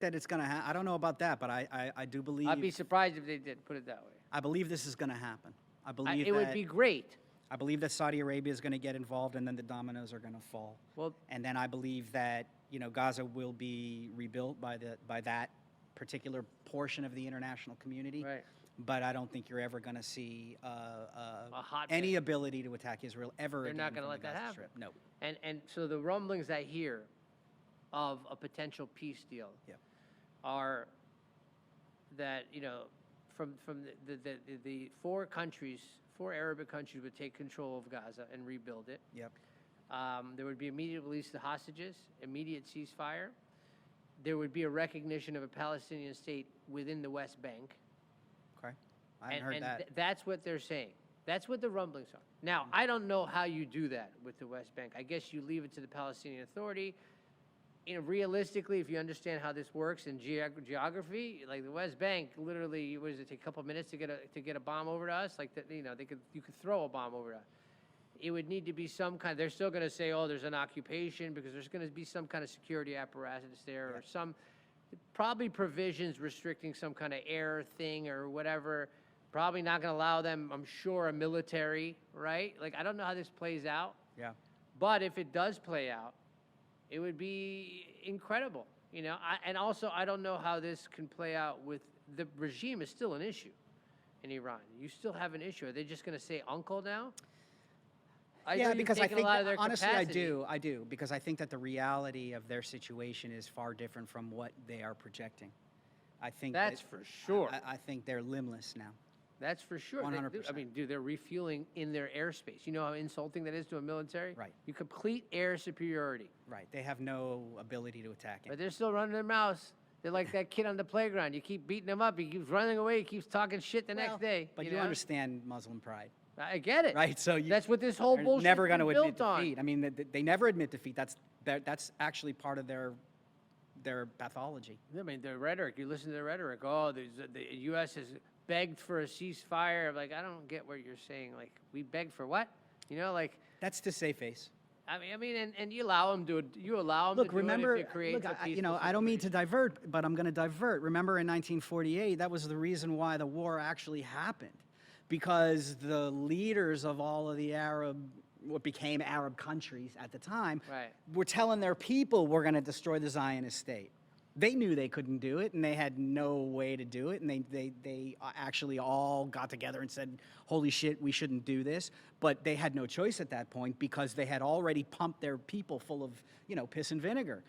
that it's going to happen. I don't know about that, but I do believe. I'd be surprised if they did, put it that way. I believe this is going to happen. I believe It would be great. I believe that Saudi Arabia is going to get involved, and then the dominoes are going to fall. Well, And then I believe that Gaza will be rebuilt by that particular portion of the international community. right. But I don't think you're ever going to see hot any pick. ability to attack Israel ever They're again. not going to from the let that Gaza happen. Strip. No. And so the rumblings I hear of a potential peace deal Yeah. are that from the four Arabic countries would take control of Gaza and rebuild it. Yep. There would be immediate release of the hostages, immediate ceasefire. There would be a recognition of a Palestinian state within the West Bank. Okay. I haven't heard that. That's what they're saying. That's what the rumblings are. Now, I don't know how you do that with the West Bank. I guess you leave it to the Palestinian Authority. Realistically, if you understand how this works in geography, like the West Bank, literally, what does it take a couple of minutes to get a bomb over to us? Like that, you could throw a bomb over to us. It would need to be some kind. They're still going to say, oh, there's an occupation because there's going to be some kind of security apparatus there, or some probably provisions restricting some kind of air thing or whatever. Probably not going to allow them, I'm sure, a military, right? Like, I don't know how this plays out. Yeah. But if it does play out, it would be incredible, and also, I don't know how this can play out with the regime is still an issue in Iran. You still have an issue. Are they just going to say uncle now? Yeah, because I think, honestly, capacity. I do, because I think that the reality of their situation is far different from what they are projecting. I think That's for sure. I think they're limbless now. That's for sure. 100%. I mean, dude, they're refueling in their airspace. You know how insulting that is to a military? Right. You complete air superiority. Right. They have no ability to attack it. But they're still running their mouths. They're like that kid on the playground. You keep beating him up. He keeps running away. He keeps talking shit the next day. But you understand Muslim pride. I get it. Right. So that's what this whole bullshit never going to admit built defeat. on. I mean, they never admit defeat. That's actually part of their pathology. I mean, the rhetoric. You listen to the rhetoric. Oh, the U.S. has begged for a ceasefire. I'm like, I don't get what you're saying. Like, we begged for what? That's to save face. I mean, and you allow them to. You allow them Look, to do remember, it if it creates a peaceful I don't mean to situation. divert, but I'm going to divert. Remember in 1948, that was the reason why the war actually happened, because the leaders of all of the what became Arab countries at the time, Right. were telling their people, we're going to destroy the Zionist state. They knew they couldn't do it, and they had no way to do it, and they actually all got together and said, holy shit, we shouldn't do this. But they had no choice at that point, because they had already pumped their people full of, piss and vinegar.